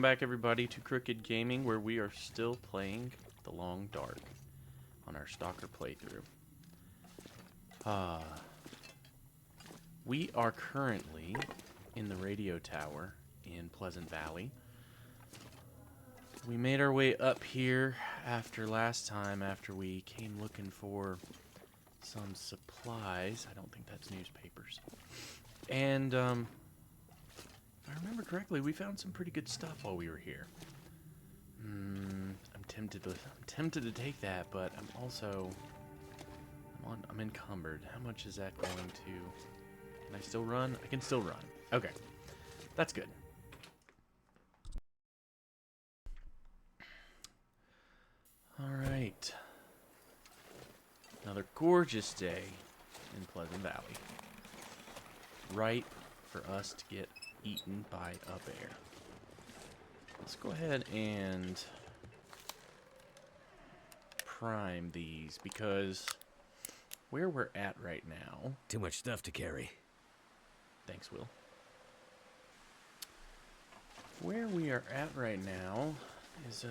Welcome back, everybody, to Crooked Gaming, where we are still playing The Long Dark on our Stalker playthrough. We are currently in the radio tower in Pleasant Valley. We made our way up here after last time, after we came looking for some supplies. I don't think that's newspapers. And, if I remember correctly, we found some pretty good stuff while we were here. I'm tempted to take that, but I'm encumbered. How much is that going to? Can I still run? I can still run. Okay, that's good. All right. Another gorgeous day in Pleasant Valley. Ripe for us to get eaten by a bear. Let's go ahead and prime these, because where we're at right now... Too much stuff to carry. Thanks, Will. Where we are at right now is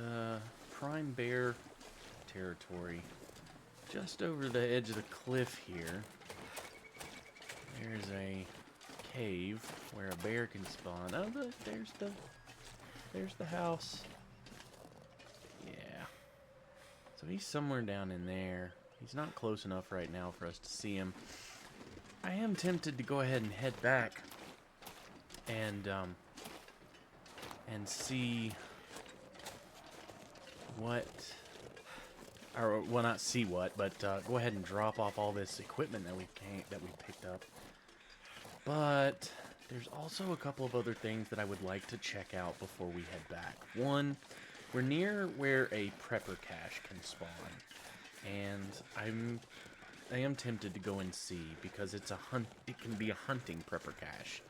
prime bear territory. Just over the edge of the cliff here, there's a cave where a bear can spawn. Oh, look, there's the house. Yeah. So he's somewhere down in there. He's not close enough right now for us to see him. I am tempted to go ahead and head back and see what, or well, not see what, but go ahead and drop off all this equipment that we picked up. But there's also a couple of other things that I would like to check out before we head back. One, we're near where a prepper cache can spawn, and I am tempted to go and see, because it can be a hunting prepper cache.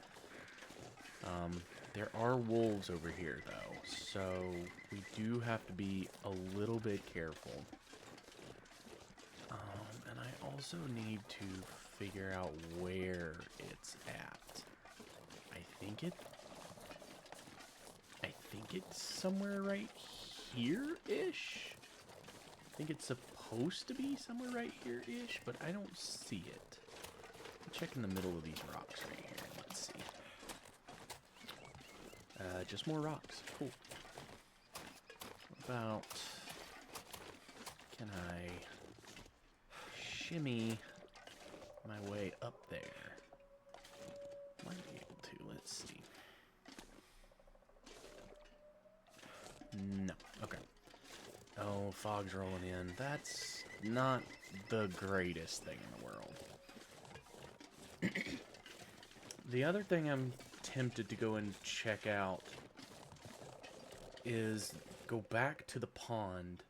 There are wolves over here though, so we do have to be a little bit careful. And I also need to figure out where it's at. I think it's somewhere right here-ish. I think it's supposed to be somewhere right here-ish, but I don't see it. I'll check in the middle of these rocks right here. Let's see. Just more rocks. Cool. What about... Can I shimmy my way up there? Might be able to. Let's see. No. Okay. Oh, fog's rolling in. That's not the greatest thing in the world. The other thing I'm tempted to go and check out is go back to the pond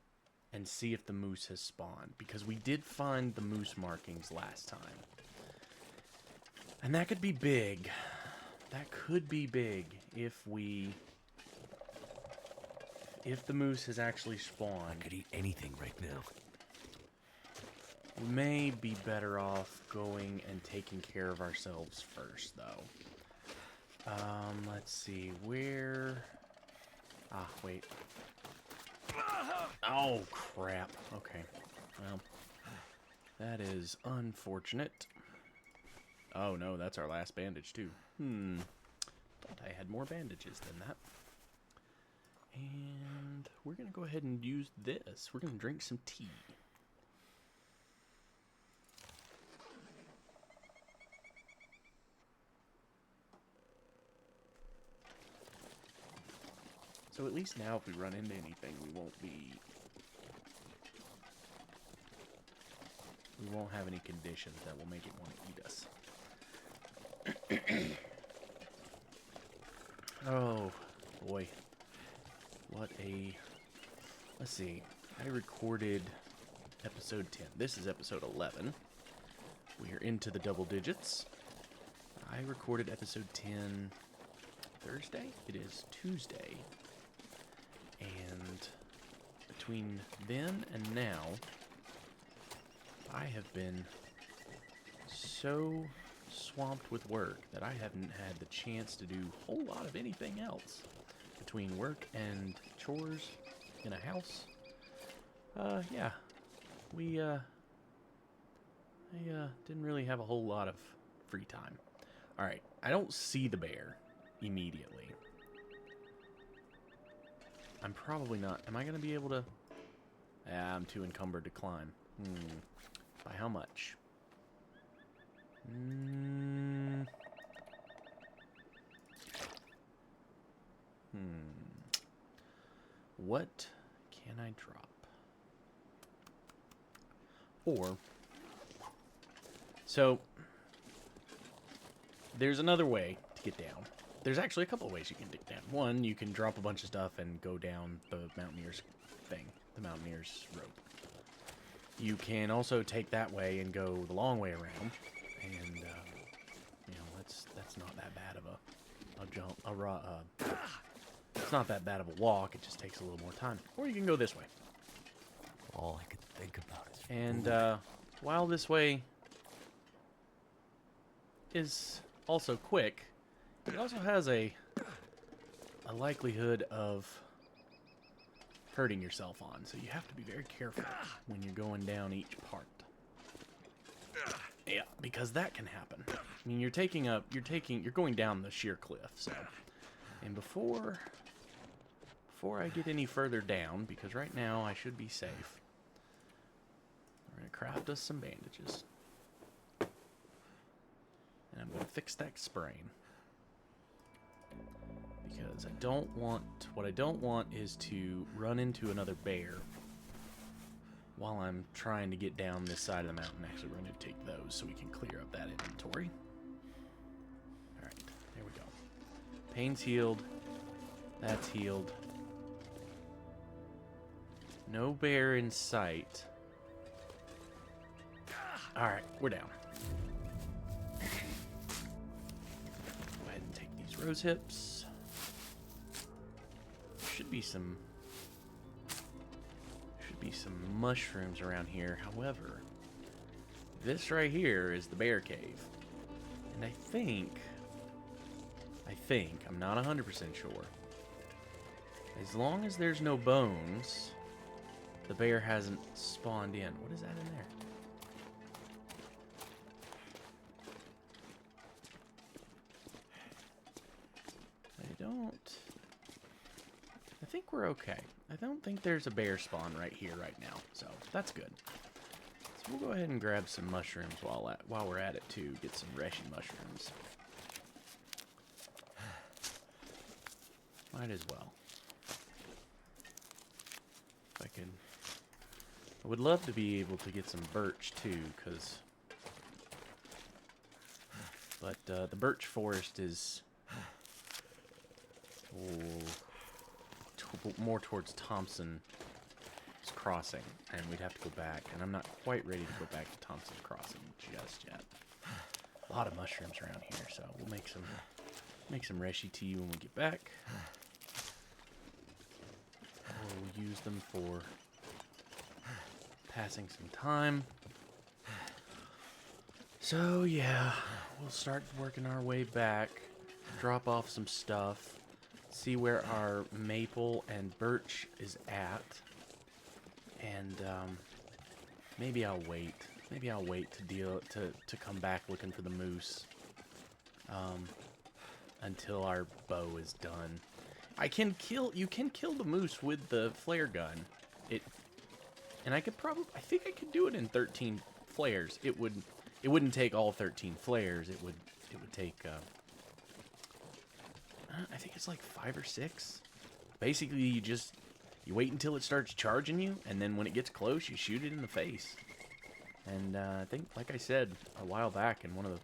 and see if the moose has spawned, because we did find the moose markings last time. And that could be big. That could be big if the moose has actually spawned. I could eat anything right now. We may be better off going and taking care of ourselves first, though. Let's see, where... Ah, wait. Oh, crap. Okay. Well, that is unfortunate. Oh, no, that's our last bandage, too. Thought I had more bandages than that. And we're going to go ahead and use this. We're going to drink some tea. So at least now if we run into anything, we won't have any conditions that will make it want to eat us. Oh, boy. Let's see. I recorded episode 10. This is episode 11. We are into the double digits. I recorded episode 10 Thursday? It is Tuesday. And between then and now, I have been so swamped with work that I haven't had the chance to do a whole lot of anything else. between work and chores in a house. Yeah. I didn't really have a whole lot of free time. Alright, I don't see the bear immediately. I'm probably not. Am I going to be able to... I'm too encumbered to climb. By how much? What can I drop? Or... So... There's another way to get down. There's actually a couple of ways you can dig down. One, you can drop a bunch of stuff and go down the Mountaineer's thing. The Mountaineer's rope. You can also take that way and go the long way around. And, you know, that's not that bad of a jump. It's not that bad of a walk. It just takes a little more time. Or you can go this way. All I could think about is And, while this way is also quick, it also has a likelihood of hurting yourself on, so you have to be very careful when you're going down each part. Yeah, because that can happen. I mean, you're going down the sheer cliff, so. And before I get any further down, because right now I should be safe, we're gonna craft us some bandages. And I'm gonna fix that sprain. Because what I don't want is to run into another bear while I'm trying to get down this side of the mountain. Actually, we're going to take those so we can clear up that inventory. Alright, there we go. Pain's healed. That's healed. No bear in sight. Alright, we're down. Go ahead and take these rose hips. Should be some mushrooms around here. However, this right here is the bear cave. And I think, I'm not 100% sure. As long as there's no bones, the bear hasn't spawned in. What is that in there? I think we're okay. I don't think there's a bear spawn right here, right now. So, that's good. So we'll go ahead and grab some mushrooms while we're at it, too. Get some reshi mushrooms. Might as well. If I could... I would love to be able to get some birch, too, because... But, the birch forest is... more towards Thompson's Crossing, and we'd have to go back, and I'm not quite ready to go back to Thompson's Crossing just yet. A lot of mushrooms around here, so we'll make some reshi tea when we get back. We'll use them for passing some time. So yeah, we'll start working our way back, drop off some stuff, see where our maple and birch is at, and maybe I'll wait. Maybe I'll wait to come back looking for the moose until our bow is done. You can kill the moose with the flare gun. And I think I could do it in 13 flares. It wouldn't take all 13 flares. It would take I think it's like 5 or 6. Basically, you wait until it starts charging you, and then when it gets close, you shoot it in the face. And I think, like I said a while back in one of the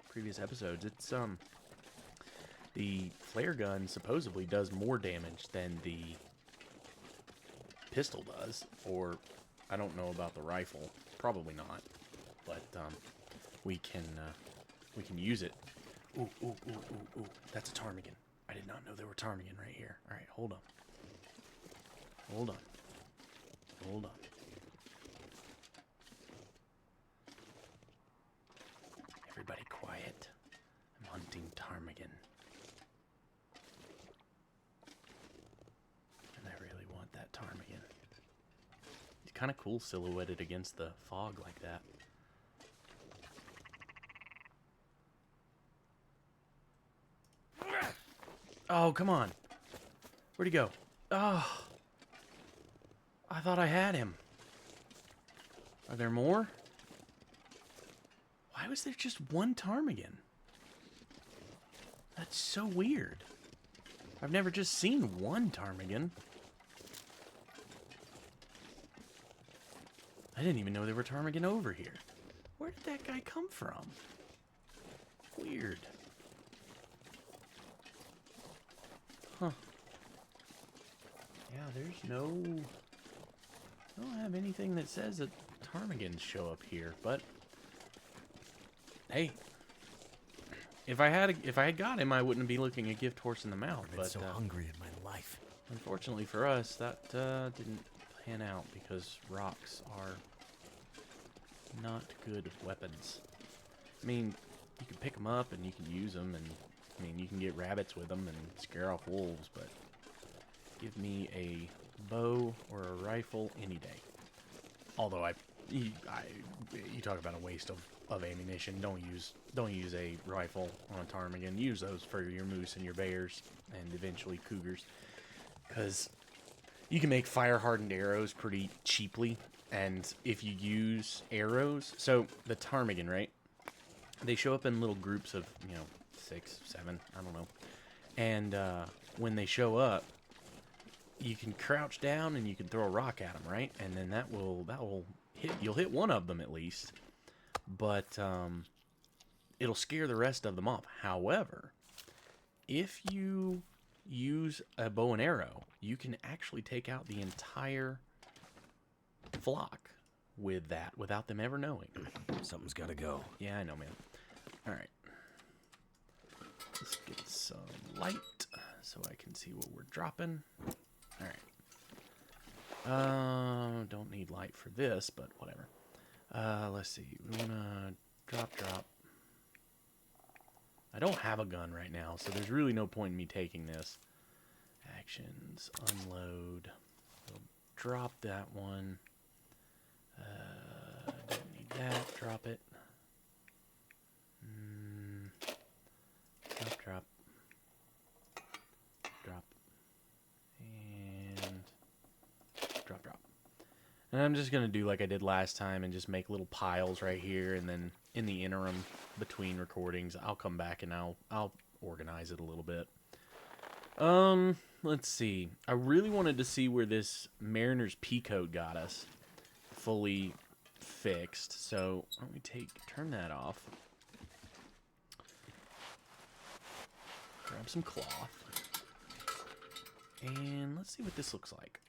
previous episodes, it's the flare gun supposedly does more damage than the pistol does, or I don't know about the rifle, probably not, but we can use it. Ooh, that's a ptarmigan. I did not know there were ptarmigan right here. All right, hold on. Everybody quiet. I'm hunting ptarmigan. kind of cool silhouetted against the fog like that. Oh, come on. Where'd he go? Oh. I thought I had him. Are there more? Why was there just one ptarmigan? That's so weird. I've never just seen one ptarmigan. I didn't even know there were ptarmigan over here. Where did that guy come from? Weird. Huh. Yeah, there's no... I don't have anything that says that ptarmigans show up here, but... Hey. If I had got him, I wouldn't be looking a gift horse in the mouth. I've been so hungry in my life. Unfortunately for us, that didn't pan out because rocks are not good weapons. I mean, you can pick them up and you can use them, and I mean, you can get rabbits with them and scare off wolves, but give me a bow or a rifle any day. Although you talk about a waste of ammunition. Don't use a rifle on a ptarmigan. Use those for your moose and your bears and eventually cougars, because you can make fire-hardened arrows pretty cheaply. And if you use arrows, so the ptarmigan, right? They show up in little groups of 6, 7, I don't know. And when they show up, you can crouch down and you can throw a rock at them, right? And then that will hit. You'll hit one of them at least, but it'll scare the rest of them off. However, if you use a bow and arrow, you can actually take out the entire flock with that without them ever knowing. Something's got to go. Yeah, I know, man. All right. Let's get some light so I can see what we're dropping. All right. Don't need light for this, but whatever. Let's see. We want to drop. I don't have a gun right now, so there's really no point in me taking this. Actions, unload. We'll drop that one. Don't need that. Drop it. Drop. And drop. And I'm just going to do like I did last time and just make little piles right here, and then in the interim between recordings, I'll come back and I'll organize it a little bit. Let's see. I really wanted to see where this Mariner's P code got us fully fixed. So why don't we turn that off. Grab some cloth. And let's see what this looks like.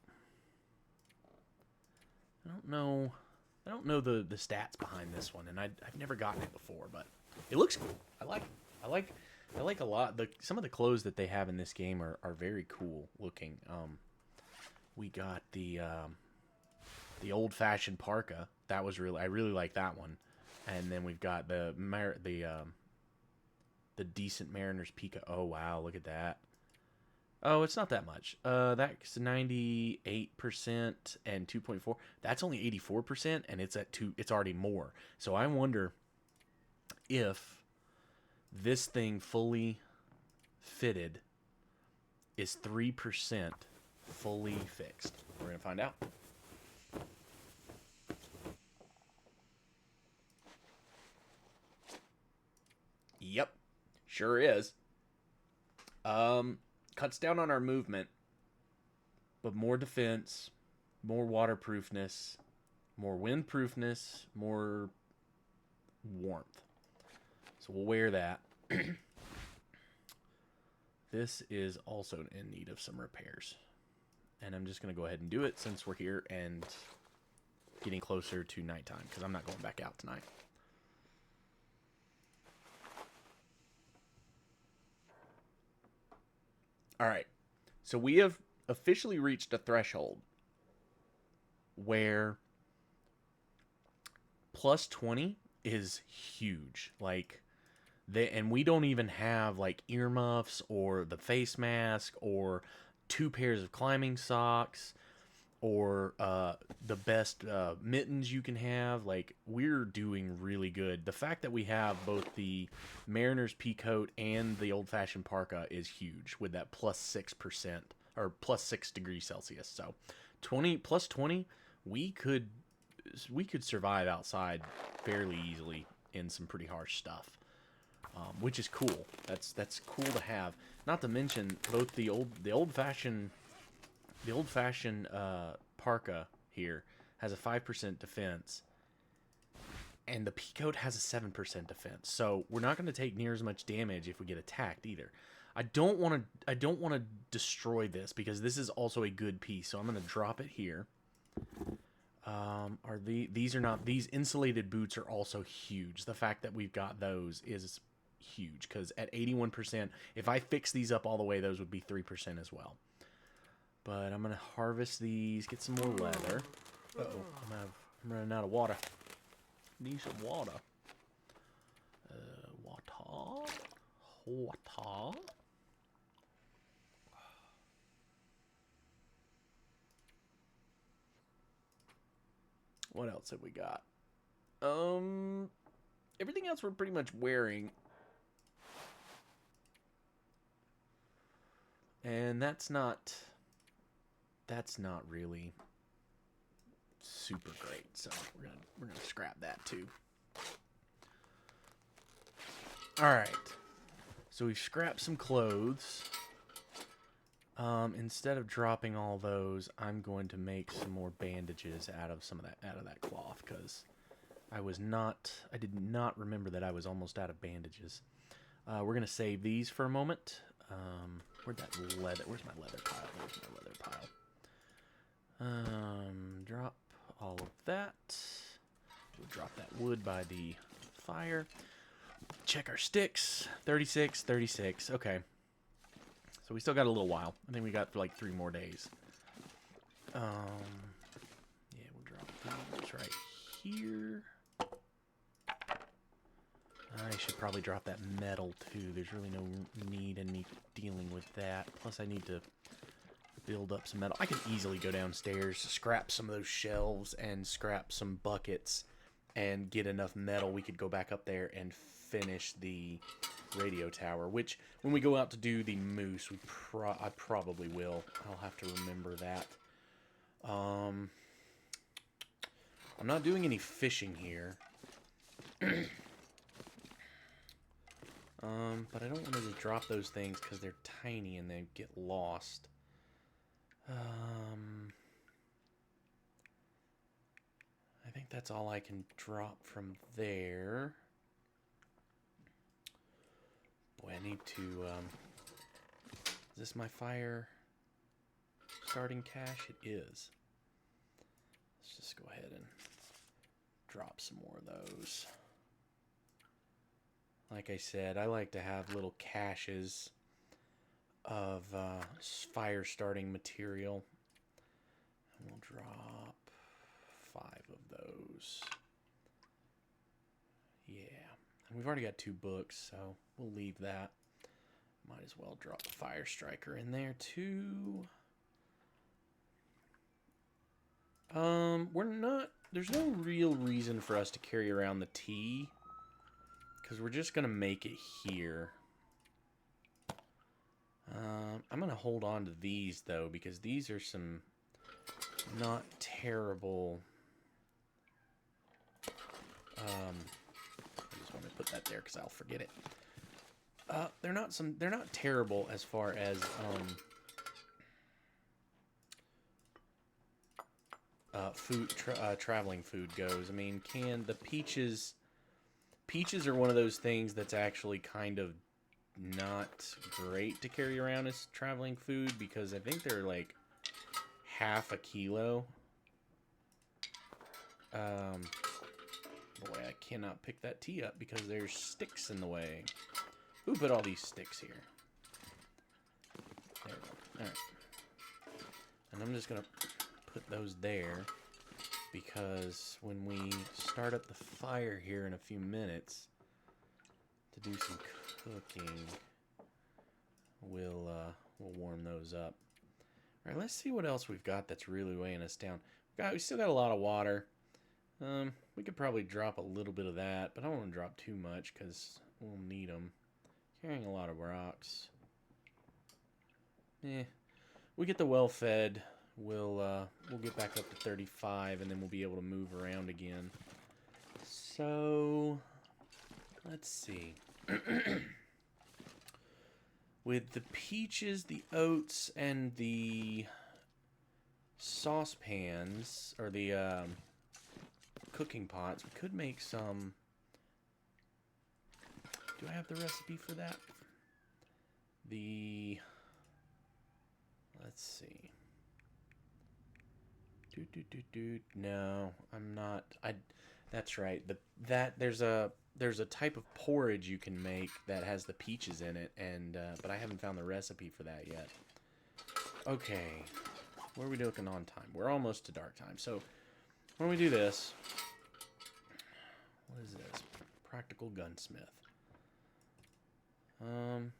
I don't know the stats behind this one, and I've never gotten it before, but it looks cool. I like a lot. Some of the clothes that they have in this game are very cool looking. We got the old-fashioned parka. That was I really like that one. And then we've got the decent Mariner's Pika. Oh wow, look at that. Oh, it's not that much. That's 98% and 2.4. That's only 84%, and it's at 2. It's already more. So I wonder if this thing fully fitted is 3% fully fixed. We're gonna find out. Yep, sure is. Cuts down on our movement, but more defense, more waterproofness, more windproofness, more warmth. So we'll wear that. This is also in need of some repairs. And I'm just going to go ahead and do it since we're here and getting closer to nighttime, because I'm not going back out tonight. All right, so we have officially reached a threshold where plus 20 is huge. Like, and we don't even have like earmuffs or the face mask or 2 pairs of climbing socks or the best mittens you can have. Like, we're doing really good. The fact that we have both the Mariner's Peacoat and the old-fashioned parka is huge with that plus 6% or plus 6 degrees Celsius. So 20 plus 20, we could survive outside fairly easily in some pretty harsh stuff, which is cool. That's cool to have. Not to mention both the old-fashioned parka here has a 5% defense, and the Peacoat has a 7% defense. So we're not going to take near as much damage if we get attacked either. I don't want to destroy this because this is also a good piece. So I'm going to drop it here. These insulated boots are also huge. The fact that we've got those is huge because at 81%, if I fix these up all the way, those would be 3% as well. But I'm gonna harvest these, get some more leather. Uh-oh, I'm running out of water. Need some water. Water. What else have we got? Everything else we're pretty much wearing. And that's not really super great, so we're gonna scrap that too. All right, so we've scrapped some clothes. Instead of dropping all those, I'm going to make some more bandages out of that cloth because I did not remember that I was almost out of bandages. We're gonna save these for a moment. Where's my leather pile? There's my leather pile. Drop all of that. We'll drop that wood by the fire. Check our sticks. 36, 36. Okay. So we still got a little while. I think we got for like 3 more days. Yeah, we'll drop these right here. I should probably drop that metal too. There's really no need in me dealing with that. Plus I need to build up some metal. I can easily go downstairs, scrap some of those shelves, and scrap some buckets, and get enough metal. We could go back up there and finish the radio tower, which when we go out to do the moose, I probably will. I'll have to remember that. I'm not doing any fishing here. But I don't want to just drop those things because they're tiny and they get lost. I think that's all I can drop from there. Boy, I need to, is this my fire starting cache? It is. Let's just go ahead and drop some more of those. Like I said, I like to have little caches of fire starting material. And we'll drop 5 of those. Yeah. And we've already got 2 books, so we'll leave that. Might as well drop the fire striker in there too. There's no real reason for us to carry around the tea, because we're just going to make it here. I'm going to hold on to these, though, because these are some not terrible. I just want to put that there because I'll forget it. They're not terrible as far as traveling food goes. I mean, the peaches are one of those things that's actually kind of not great to carry around as traveling food, because I think they're like half a kilo. Boy, I cannot pick that tea up because there's sticks in the way. Who put all these sticks here? There we go. Alright. And I'm just going to put those there, because when we start up the fire here in a few minutes to do some cooking, we'll warm those up. Alright, let's see what else we've got that's really weighing us down. We still got a lot of water. We could probably drop a little bit of that, but I don't want to drop too much because we'll need them. Carrying a lot of rocks. We get the well fed. We'll get back up to 35, and then we'll be able to move around again. So, let's see. With the peaches, the oats, and the saucepans, or the cooking pots, we could make some... Do I have the recipe for that? Let's see. No, I'm not. That's right. There's a type of porridge you can make that has the peaches in it, and but I haven't found the recipe for that yet. Okay, what are we looking on time? We're almost to dark time. So when we do this, what is this? Practical gunsmith.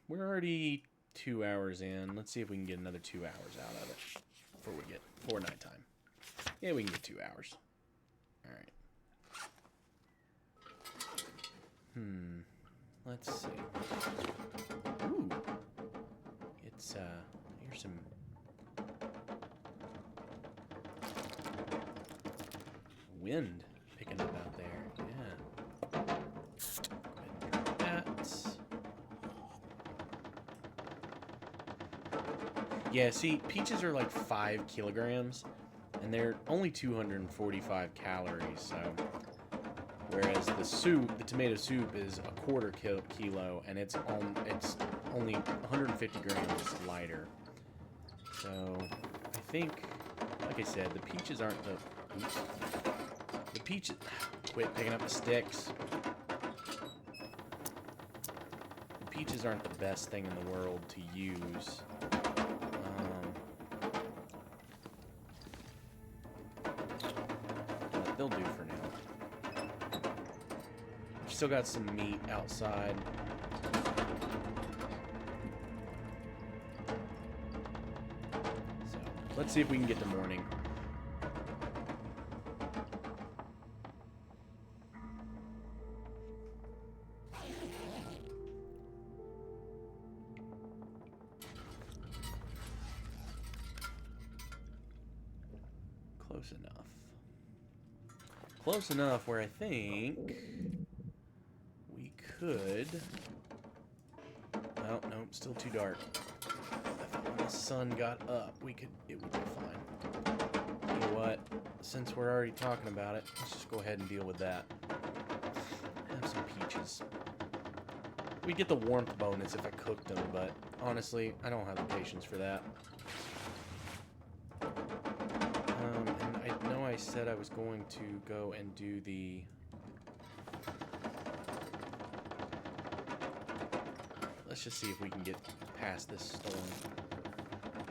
We're already 2 hours in. Let's see if we can get another 2 hours out of it before nighttime. Yeah, we can get 2 hours. All right. Let's see. Ooh. It's, here's some... wind picking up out there. Yeah. Go ahead and drink that. Yeah, see, peaches are like 5 kilograms, and they're only 245 calories, so... Whereas the tomato soup is a quarter kilo, and it's only 150 grams lighter. So, I think, like I said, the peaches aren't the... Oops. The peaches... Quit picking up the sticks. The peaches aren't the best thing in the world to use. But they'll do for now. Still got some meat outside. So, let's see if we can get to morning. Close enough. Close enough where I think... could... Oh, no, still too dark. I thought when the sun got up, it would be fine. You know what? Since we're already talking about it, let's just go ahead and deal with that. Have some peaches. We'd get the warmth bonus if I cooked them, but honestly, I don't have the patience for that. And I know I said I was going to go and do the... Let's just see if we can get past this storm.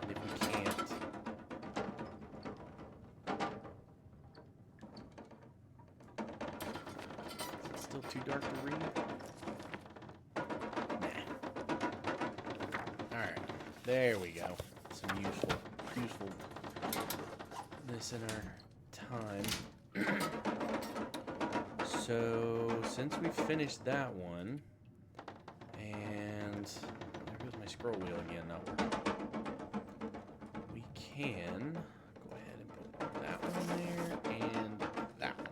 And if we can't... Is it still too dark to read? Nah. Alright. There we go. Some usefulness in our time. So, since we finished that one... There goes my scroll wheel again, not working. We can go ahead and put that one there and that one.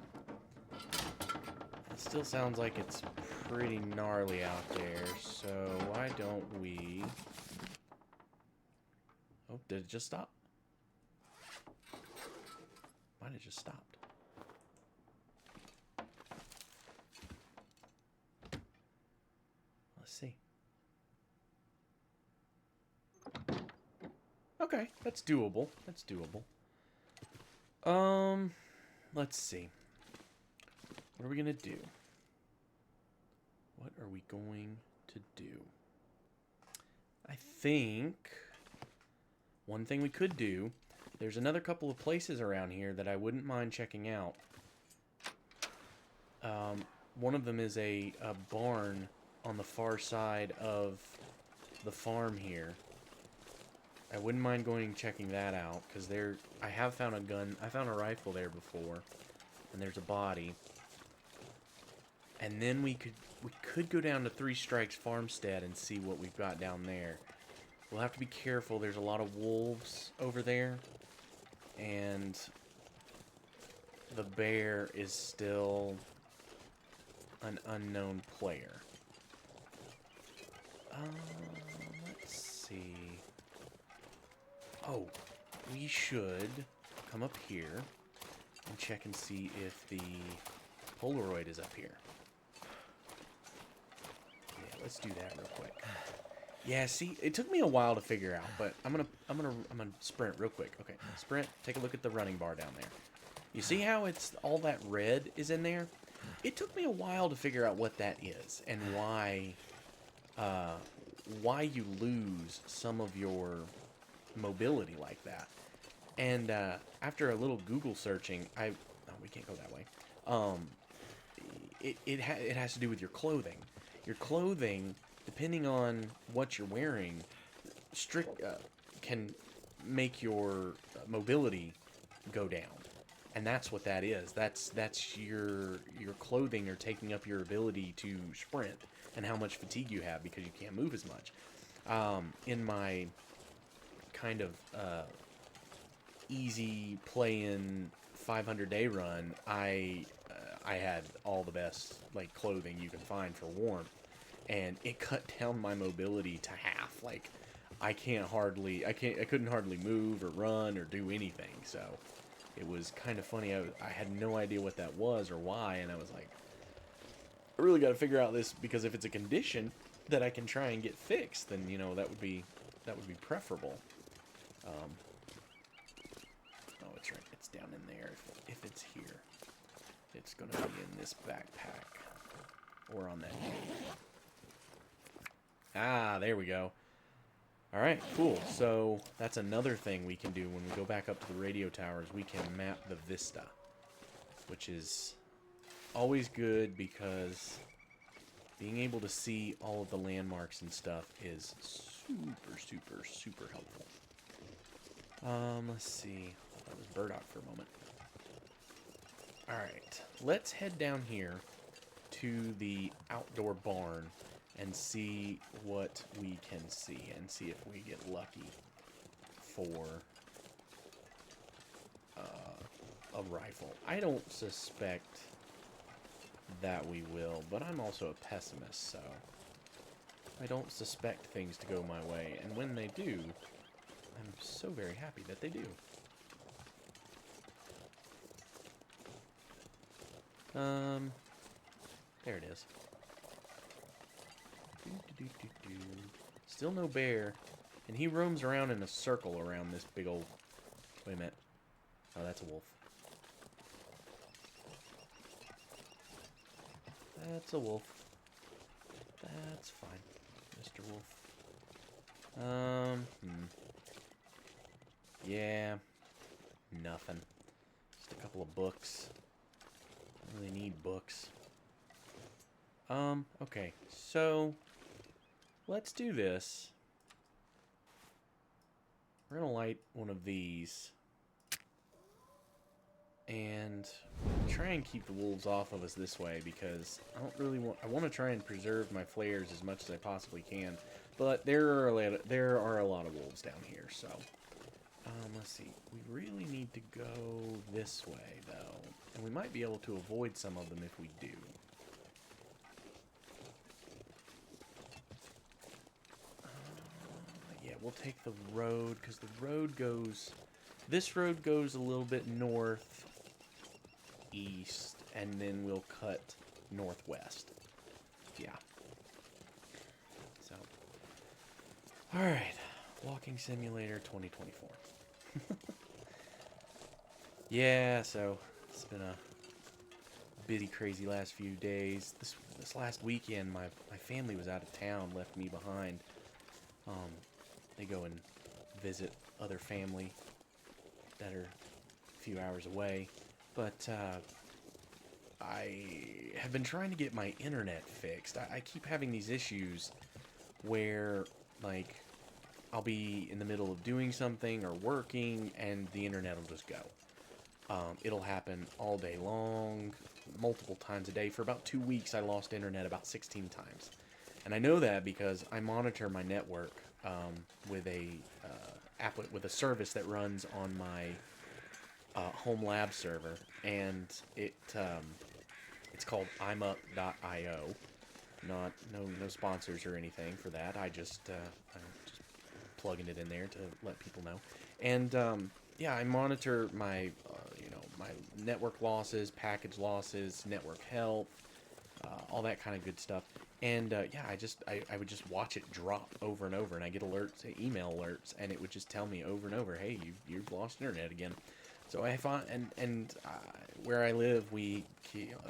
It still sounds like it's pretty gnarly out there, so why don't we... Oh, did it just stop? Why did it just stop? Let's see. Okay, that's doable. That's doable. Let's see. What are we gonna do? What are we going to do? I think one thing we could do, there's another couple of places around here that I wouldn't mind checking out. One of them is a barn on the far side of the farm here. I wouldn't mind going and checking that out, because there, I have found a gun, I found a rifle there before, and there's a body. And then we could go down to Three Strikes Farmstead and see what we've got down there. We'll have to be careful, there's a lot of wolves over there, and the bear is still an unknown player. Let's see. Oh, we should come up here and check and see if the Polaroid is up here. Yeah, let's do that real quick. Yeah, see, it took me a while to figure out, but I'm gonna sprint real quick. Okay, sprint. Take a look at the running bar down there. You see how it's all that red is in there? It took me a while to figure out what that is and why you lose some of your mobility like that. And after a little Google searching, oh, we can't go that way. It has to do with your clothing. Your clothing, depending on what you're wearing, can make your mobility go down. And that's what that is. That's your clothing are taking up your ability to sprint and how much fatigue you have because you can't move as much. In my kind of easy playing 500-day run, I had all the best like clothing you can find for warmth, and it cut down my mobility to half. Like I couldn't hardly move or run or do anything. So it was kind of funny. I had no idea what that was or why, and I was like, I really got to figure out this, because if it's a condition that I can try and get fixed, then you know that would be preferable. Oh, it's right. It's down in there. If it's here, it's gonna be in this backpack or on that. Ah, there we go. All right, cool. So that's another thing we can do when we go back up to the radio towers. We can map the vista, which is always good because being able to see all of the landmarks and stuff is super, super, super helpful. Let's see. That was burdock for a moment. All right, let's head down here to the outdoor barn and see what we can see and see if we get lucky for a rifle. I don't suspect that we will, but I'm also a pessimist, so I don't suspect things to go my way, and when they do, I'm so very happy that they do. There it is. Still no bear, and he roams around in a circle around this big old... Wait a minute. Oh, that's a wolf. That's a wolf. That's fine, Mr. Wolf. Yeah. Nothing. Just a couple of books. I really need books. Okay. So, let's do this. We're gonna light one of these. And try and keep the wolves off of us this way, because I don't really want... I want to try and preserve my flares as much as I possibly can, but there are a lot of wolves down here, so... let's see. We really need to go this way, though, and we might be able to avoid some of them if we do. Yeah, we'll take the road, because the road goes... This road goes a little bit north... east, and then we'll cut northwest. Yeah. So, alright. Walking Simulator 2024. Yeah, so, it's been a busy, crazy last few days. This last weekend, my family was out of town, left me behind. They go and visit other family that are a few hours away. But I have been trying to get my internet fixed. I keep having these issues where, like, I'll be in the middle of doing something or working, and the internet will just go. It'll happen all day long, multiple times a day. For about 2 weeks, I lost internet about 16 times. And I know that because I monitor my network with with a service that runs on my home lab server, and it's called imup.io. No sponsors or anything for that. I'm just plugging it in there to let people know. And yeah, I monitor my my network losses, package losses, network health, all that kind of good stuff. And yeah, I would just watch it drop over and over, and I get alerts, email alerts, and it would just tell me over and over, hey, you've lost internet again. So I find, and where I live, the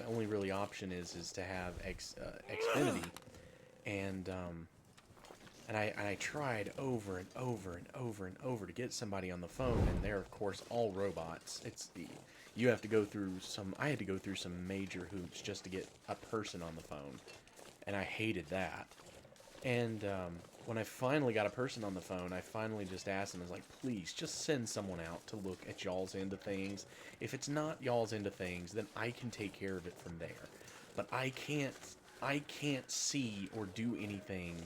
only really option is to have Xfinity, and I tried over and over and over and over to get somebody on the phone, and they're of course all robots. You have to go through I had to go through some major hoops just to get a person on the phone, and I hated that. And when I finally got a person on the phone, I finally just asked them, I was like, please, just send someone out to look at y'all's end of things. If it's not y'all's end of things, then I can take care of it from there. But I can't see or do anything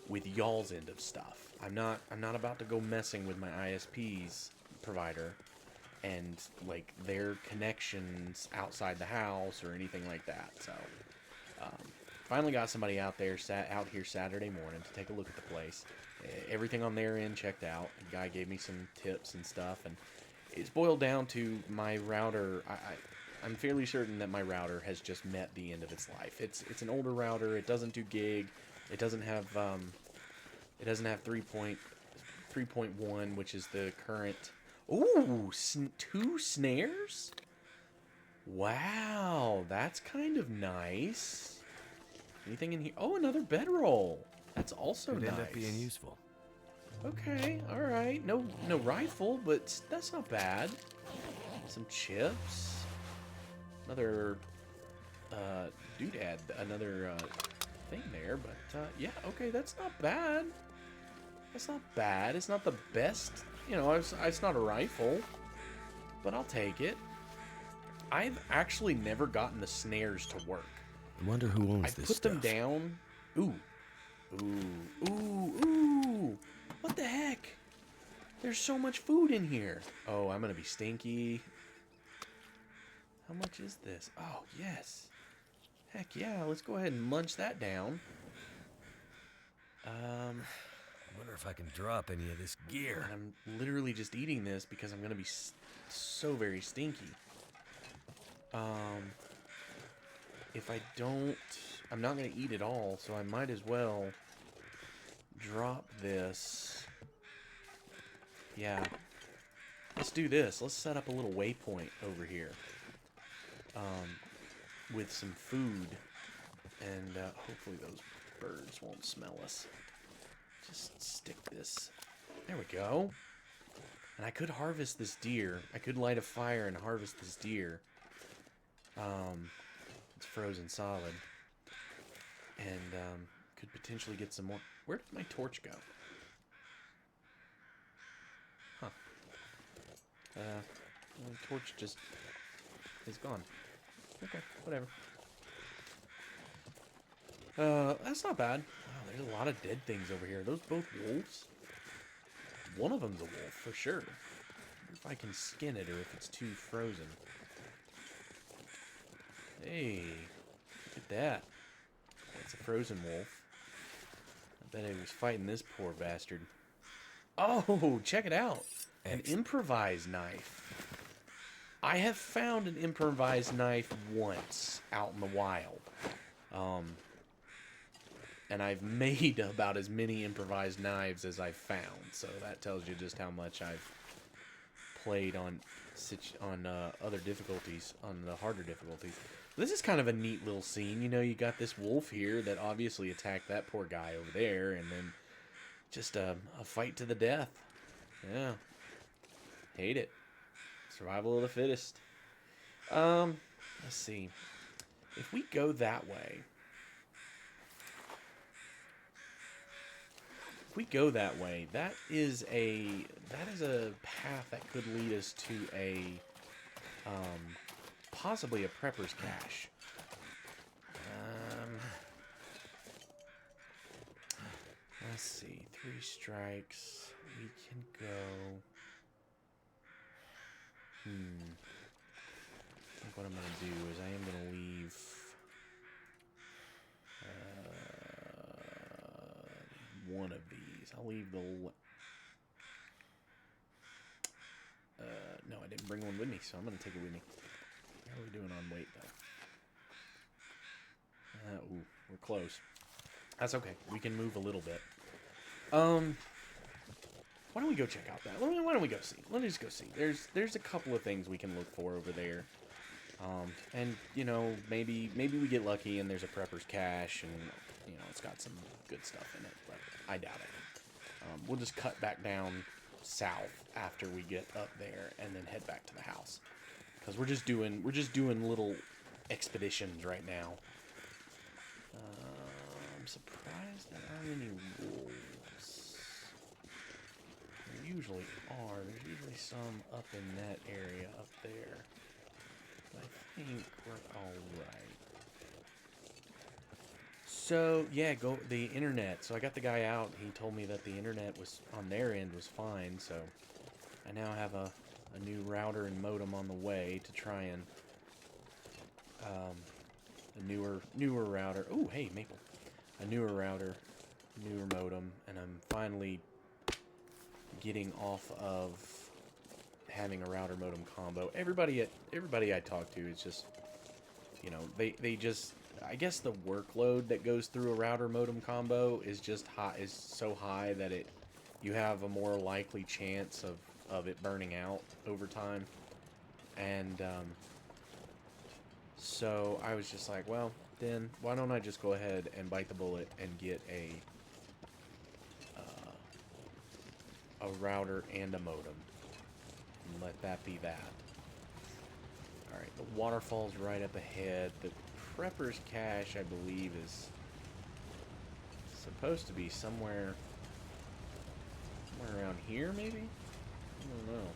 with y'all's end of stuff. I'm not about to go messing with my ISP's provider and like their connections outside the house or anything like that. So finally got somebody out here Saturday morning to take a look at the place. Everything on their end checked out. The guy gave me some tips and stuff, and it's boiled down to my router. I'm fairly certain that my router has just met the end of its life. It's an older router. It doesn't do gig. It doesn't have 3.1, which is the current. Ooh, 2 snares? Wow, that's kind of nice. Anything in here? Oh, another bedroll. That's also Could nice. end up being useful. Okay, all right. No rifle, but that's not bad. Some chips. Another doodad. Another thing there, but yeah. Okay, that's not bad. That's not bad. It's not the best. It's not a rifle, but I'll take it. I've actually never gotten the snares to work. I wonder who owns I this put stuff. them down. Ooh. What the heck? There's so much food in here. Oh, I'm gonna be stinky. How much is this? Oh, yes. Heck yeah, let's go ahead and munch that down. I wonder if I can drop any of this gear. I'm literally just eating this because I'm gonna be so very stinky. If I don't, I'm not gonna eat it all, so I might as well drop this. Yeah. Let's do this. Let's set up a little waypoint over here. With some food. And hopefully those birds won't smell us. Just stick this. There we go. And I could harvest this deer. I could light a fire and harvest this deer. It's frozen solid. And could potentially get some more. Where did my torch go? Huh. The torch just is gone. Okay, whatever. That's not bad. Wow, there's a lot of dead things over here. Are those both wolves? One of them's a wolf, for sure. I wonder if I can skin it or if it's too frozen. Hey, look at that. That's a frozen wolf. I bet he was fighting this poor bastard. Oh, check it out. An improvised knife. I have found an improvised knife once out in the wild. And I've made about as many improvised knives as I've found. So that tells you just how much I've played on other difficulties, on the harder difficulties. This is kind of a neat little scene. You got this wolf here that obviously attacked that poor guy over there, and then just a fight to the death. Yeah. Hate it. Survival of the fittest. Let's see. If we go that way, we go that way, that is a path that could lead us to a possibly a prepper's cache. Let's see, 3 strikes. We can go. I think what I'm gonna do is I am gonna leave one of these. I'll leave the. No, I didn't bring one with me, so I'm gonna take it with me. How are we doing on weight though? Ooh, we're close. That's okay. We can move a little bit. Why don't we go check out that? Why don't we go see? Let us go see. There's a couple of things we can look for over there. And you know, maybe we get lucky and there's a prepper's cache and you know it's got some good stuff in it, but I doubt it. We'll just cut back down south after we get up there and then head back to the house because we're just doing little expeditions right now. I'm surprised there aren't any wolves. There usually are. There's usually some up in that area up there. But I think we're alright. So, yeah, go the internet. So I got the guy out. He told me that the internet was on their end was fine. So I now have a new router and modem on the way to try and a newer router. Oh, hey, Maple. A newer router, newer modem, and I'm finally getting off of having a router modem combo. Everybody I talk to is just, you know, they just, I guess the workload that goes through a router modem combo is just high, is so high that you have a more likely chance of it burning out over time. And so I was just like, well, then why don't I just go ahead and bite the bullet and get a router and a modem and let that be that. Alright, the waterfall's right up ahead. The prepper's cache, I believe, is supposed to be somewhere around here, maybe? I don't know.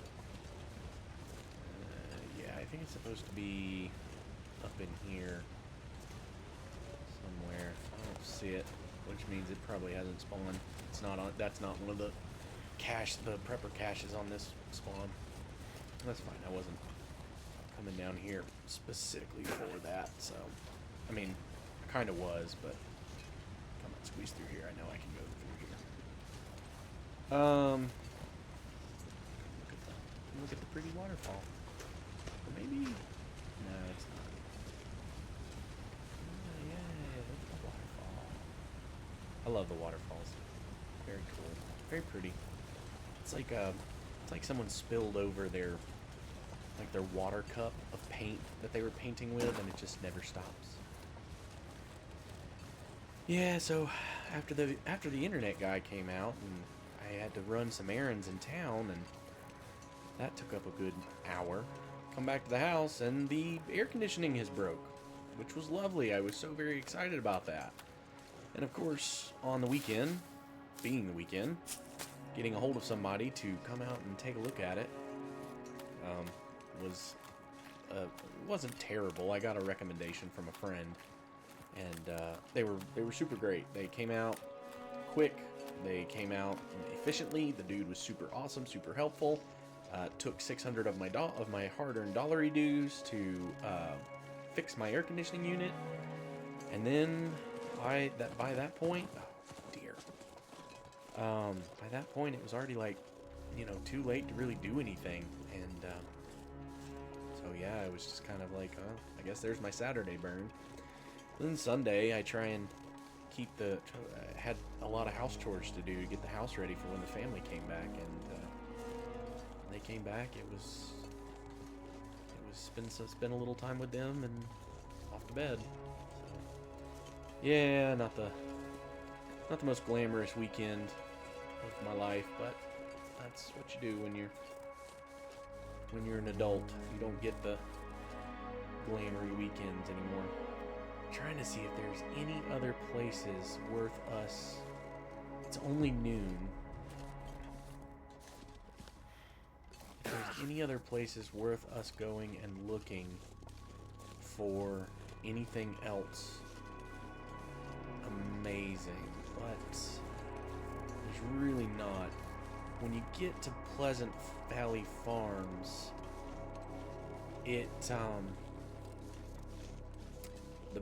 Yeah, I think it's supposed to be up in here somewhere. I don't see it, which means it probably hasn't spawned. It's not on. That's not one of the prepper caches on this spawn. That's fine. I wasn't coming down here specifically for that. So, I mean, I kind of was, but come on, squeeze through here. I know I can go through here. Look at the pretty waterfall. Or maybe. No, it's not. Yeah, look at the waterfall. I love the waterfalls. Very cool. Very pretty. It's like someone spilled over their water cup of paint that they were painting with, and it just never stops. Yeah, so after the internet guy came out, and I had to run some errands in town, and that took up a good hour. Come back to the house, and the air conditioning has broke, which was lovely. I was so very excited about that. And of course, on the weekend, being the weekend, getting a hold of somebody to come out and take a look at it wasn't terrible. I got a recommendation from a friend, and they were super great. They came out quick. They came out efficiently. The dude was super awesome, super helpful. Took 600 of my hard-earned dollary dues to fix my air conditioning unit, and then by that point, oh dear. By that point, it was already like, you know, too late to really do anything, and so yeah, I was just kind of like, I guess there's my Saturday burned. Then Sunday, I try and keep I had a lot of house chores to do to get the house ready for when the family came back, and when they came back, it was spend a little time with them and off to bed. So, yeah, not the most glamorous weekend of my life, but that's what you do when you're an adult. You don't get the glamoury weekends anymore. I'm trying to see if there's any other places worth us It's only noon. If there's any other places worth us going and looking for anything else amazing, but there's really not. When you get to Pleasant Valley Farms, the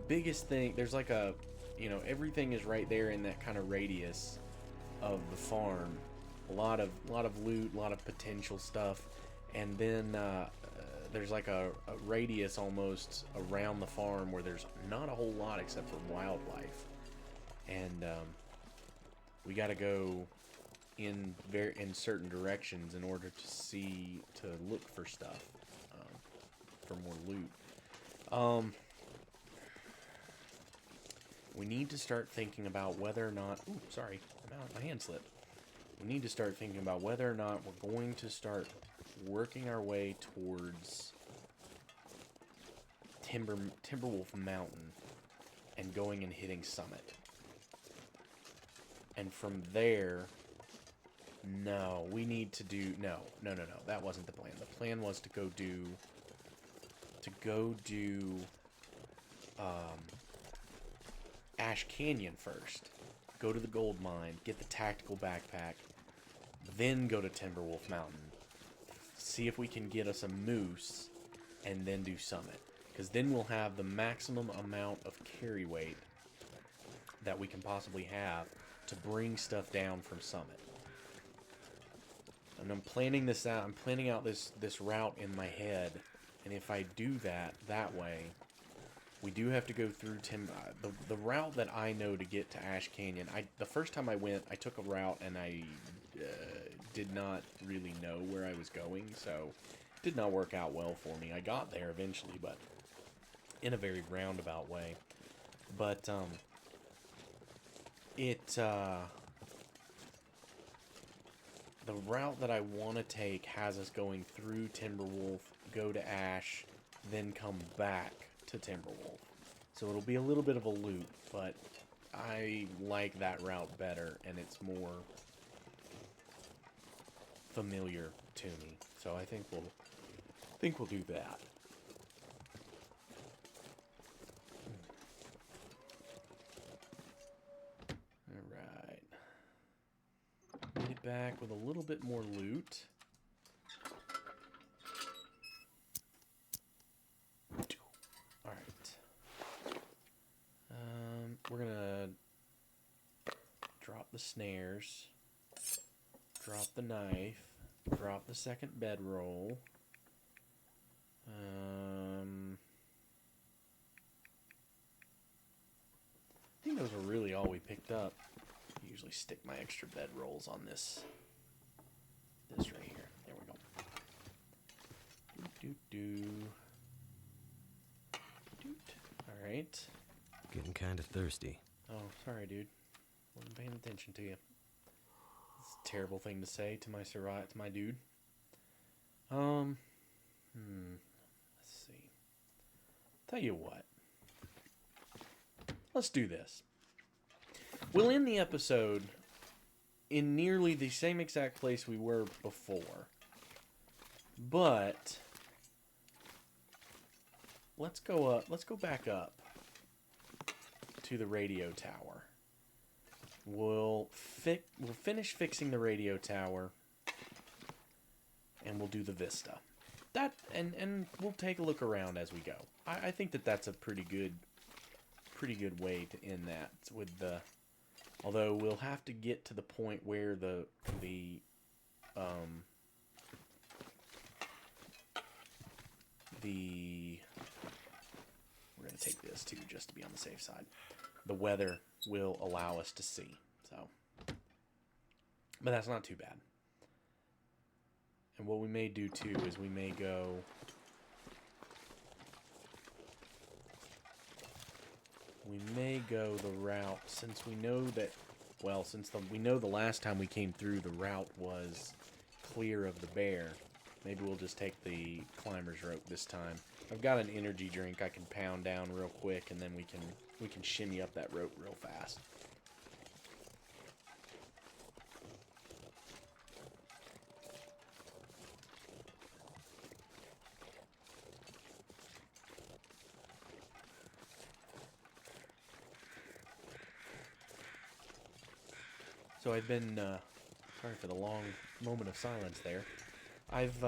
biggest thing, there's like a, everything is right there in that kind of radius of the farm. A lot of loot, a lot of potential stuff, and then there's like a radius almost around the farm where there's not a whole lot except for wildlife, and we got to go in certain directions in order to look for stuff, for more loot. We need to start thinking about whether or not. Ooh, sorry, my hand slipped. We need to start thinking about whether or not we're going to start working our way towards Timberwolf Mountain and going and hitting Summit. And from there, no, we need to do no. That wasn't the plan. The plan was to go do Ash Canyon first. Go to the gold mine, get the tactical backpack, then go to Timberwolf Mountain. See if we can get us a moose, and then do Summit. Because then we'll have the maximum amount of carry weight that we can possibly have to bring stuff down from Summit. And I'm planning this out. I'm planning out this route in my head. And if I do that way, we do have to go through the route that I know to get to Ash Canyon. The first time I went, I took a route and I did not really know where I was going, so it did not work out well for me. I got there eventually, but in a very roundabout way. But the route that I want to take has us going through Timberwolf, go to Ash, then come back to Timberwolf. So it'll be a little bit of a loop, but I like that route better, and it's more familiar to me. So I think we'll do that. Alright. Made it back with a little bit more loot. We're gonna drop the snares, drop the knife, drop the second bedroll. I think those are really all we picked up. I usually stick my extra bedrolls on this right here. There we go. All right. Getting kind of thirsty. Oh, sorry, dude. Wasn't paying attention to you. It's a terrible thing to say to my dude. Let's see. Tell you what. Let's do this. We'll end the episode in nearly the same exact place we were before. But let's go back up to the radio tower. We'll finish fixing the radio tower, and we'll do the vista. And we'll take a look around as we go. I think that's a pretty good way to end that. Although we'll have to get to the point where we're gonna take this too, just to be on the safe side. The weather will allow us to see, but that's not too bad. And what we may do too is we may go the route, since we know that, we know the last time we came through the route was clear of the bear. Maybe we'll just take the climber's rope this time. I've got an energy drink I can pound down real quick, and then we can shimmy up that rope real fast. So I've been, sorry for the long moment of silence there. I've,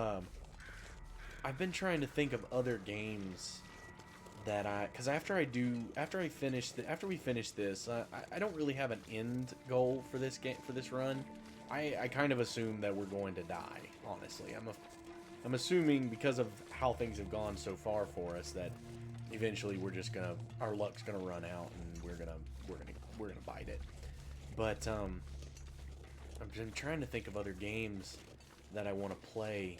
I've been trying to think of other games that because after we finish this, I don't really have an end goal for this game, for this run. I kind of assume that we're going to die, honestly. I'm assuming because of how things have gone so far for us that eventually our luck's gonna run out and we're gonna bite it. But I've been trying to think of other games that I want to play.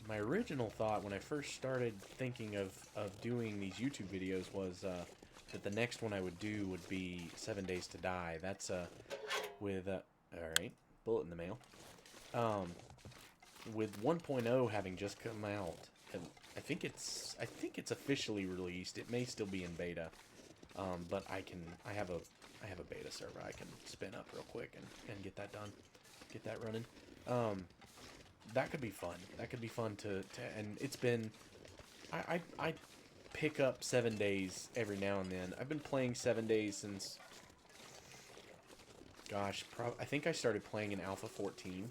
My original thought when I first started thinking of doing these YouTube videos was that the next one I would do would be 7 Days to Die. That's with alright, bullet in the mail. With 1.0 having just come out, and I think it's officially released. It may still be in beta, but I have a beta server I can spin up real quick and get that done, get that running. That could be fun. That could be fun to and it's been I pick up 7 Days every now and then. I've been playing 7 Days since, gosh, I think I started playing in Alpha 14.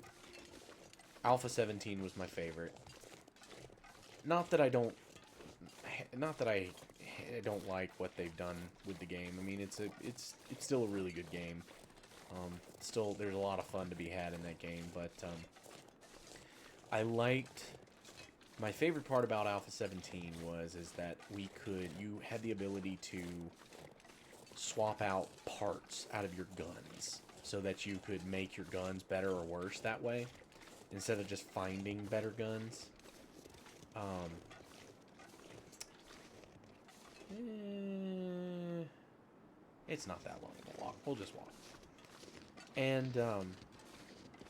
Alpha 17 was my favorite. Not that I don't like what they've done with the game. I mean, it's still a really good game. Still, there's a lot of fun to be had in that game, but my favorite part about Alpha 17 is that you had the ability to swap out parts out of your guns so that you could make your guns better or worse that way, instead of just finding better guns. It's not that long of a walk. We'll just walk. And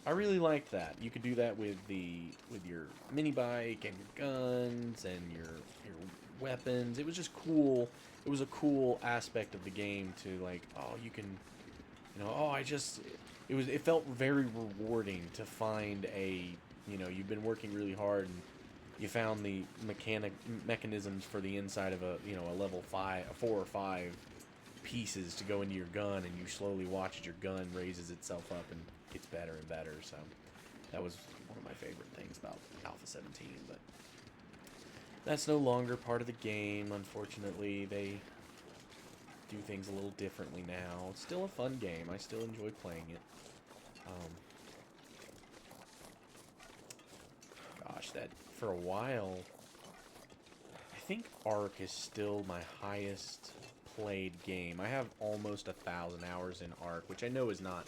I really liked that. You could do that with your mini bike and your guns and your weapons. It was just cool. It was a cool aspect of the game to, like, oh, you can, it felt very rewarding to find you've been working really hard and you found the mechanisms for the inside of a level 4 or 5 pieces to go into your gun, and you slowly watch as your gun raises itself up and gets better and better. So that was one of my favorite things about Alpha 17, but that's no longer part of the game, unfortunately. They do things a little differently now. It's still a fun game. I still enjoy playing it. Gosh, that for a while, I think Ark is still my highest played game. I have almost 1,000 hours in Ark, which I know is not,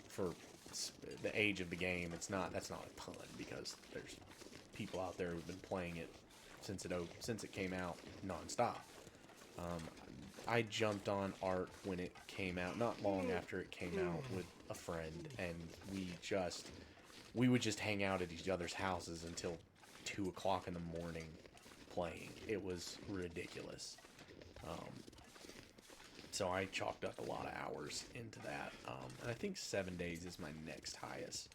for the age of the game, that's not a ton, because there's people out there who've been playing it since it came out nonstop. I jumped on Ark when it came out, not long after it came out, with a friend, and we would just hang out at each other's houses until 2 o'clock in the morning playing. It was ridiculous. So I chalked up a lot of hours into that. And I think 7 Days is my next highest.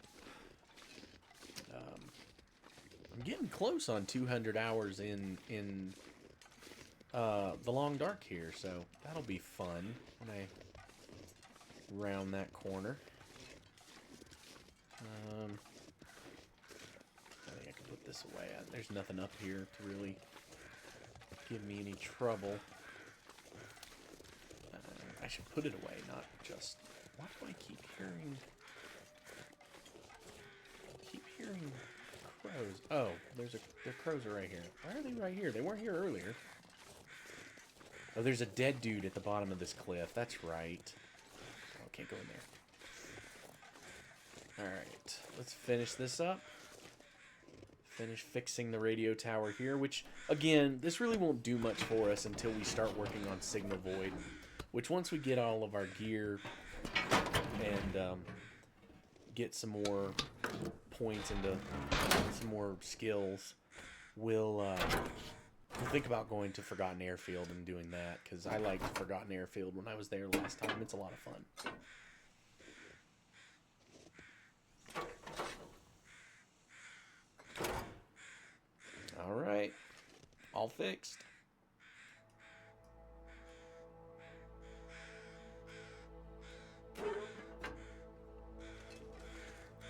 I'm getting close on 200 hours in The Long Dark here, so that'll be fun when I round that corner. I think I can put this away. There's nothing up here to really give me any trouble. I should put it away, not just... Why do I keep hearing crows? Oh, the crows are right here. Why are they right here? They weren't here earlier. Oh, there's a dead dude at the bottom of this cliff. That's right. Oh, can't go in there. Alright, let's finish this up. Finish fixing the radio tower here, which, again, this really won't do much for us until we start working on Signal Void. Which, once we get all of our gear and get some more points into some more skills, we'll think about going to Forgotten Airfield and doing that, because I liked Forgotten Airfield when I was there last time. It's a lot of fun. Alright, all fixed.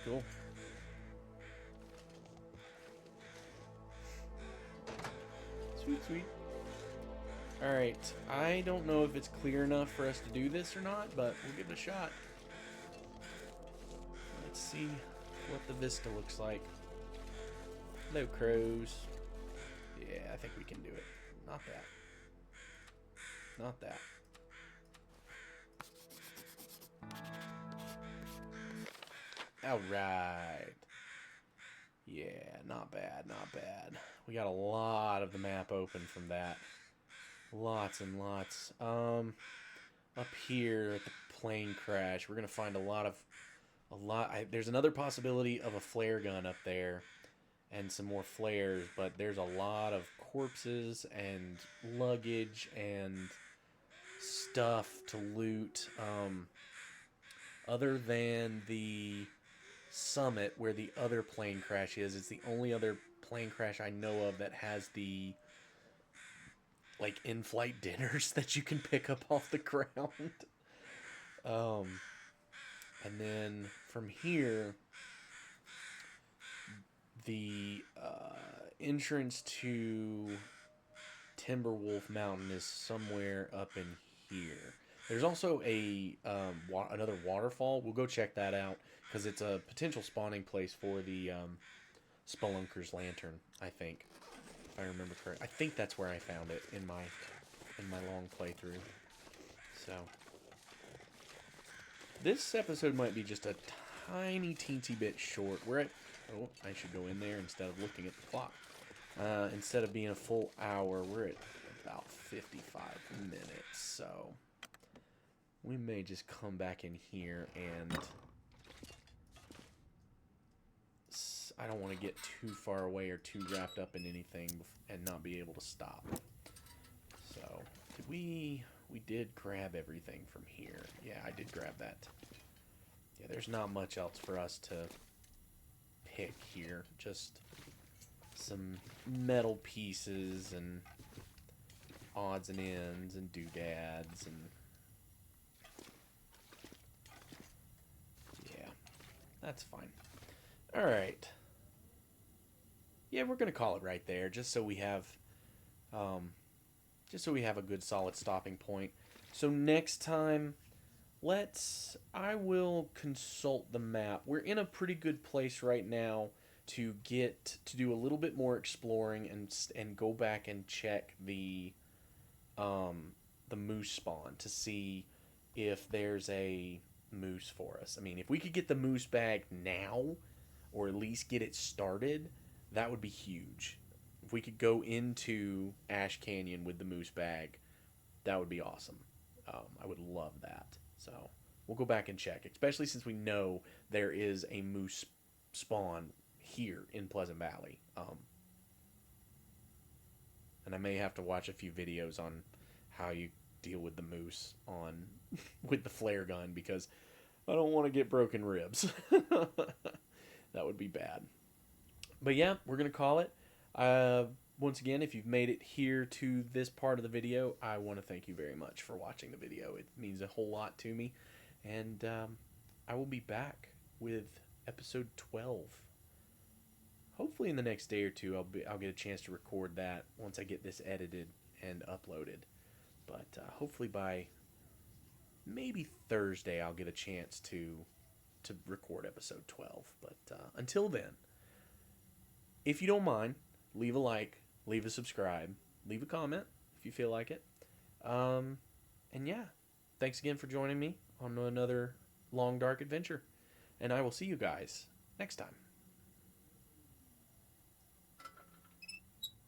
Cool. Sweet, sweet. Alright, I don't know if it's clear enough for us to do this or not, but we'll give it a shot. Let's see what the vista looks like. Hello, crows. Yeah, I think we can do it. Not that. Not that. Alright. Yeah, not bad, not bad. We got a lot of the map open from that. Lots and lots. Up here at the plane crash, we're gonna find a lot. There's another possibility of a flare gun up there, and some more flares. But there's a lot of corpses and luggage and stuff to loot. Other than the summit where the other plane crash is, it's the only other plane crash I know of that has the like in-flight dinners that you can pick up off the ground. And then from here, the entrance to Timberwolf Mountain is somewhere up in here. There's also a another waterfall. We'll go check that out because it's a potential spawning place for the Spelunker's Lantern, I think. If I remember correctly. I think that's where I found it in my long playthrough. So this episode might be just a tiny teensy bit short. We're at... Oh, I should go in there instead of looking at the clock. Instead of being a full hour, we're at about 55 minutes. So we may just come back in here and... I don't want to get too far away or too wrapped up in anything and not be able to stop. So, did we did grab everything from here. Yeah, I did grab that. Yeah, there's not much else for us to pick here. Just some metal pieces and odds and ends and doodads and... Yeah, that's fine. Alright. Yeah, we're gonna call it right there, just so we have a good solid stopping point. So next time, I will consult the map. We're in a pretty good place right now to do a little bit more exploring and go back and check the moose spawn to see if there's a moose for us. I mean, if we could get the moose bag now, or at least get it started, that would be huge. If we could go into Ash Canyon with the moose bag, that would be awesome. I would love that. So we'll go back and check, especially since we know there is a moose spawn here in Pleasant Valley. And I may have to watch a few videos on how you deal with the moose with the flare gun, because I don't want to get broken ribs. That would be bad. But yeah, we're going to call it. Once again, if you've made it here to this part of the video, I want to thank you very much for watching the video. It means a whole lot to me. And I will be back with episode 12. Hopefully in the next day or two, I'll get a chance to record that once I get this edited and uploaded. But hopefully by maybe Thursday, I'll get a chance to record episode 12. But until then, if you don't mind, leave a like, leave a subscribe, leave a comment if you feel like it. And yeah, thanks again for joining me on another long, dark adventure. And I will see you guys next time.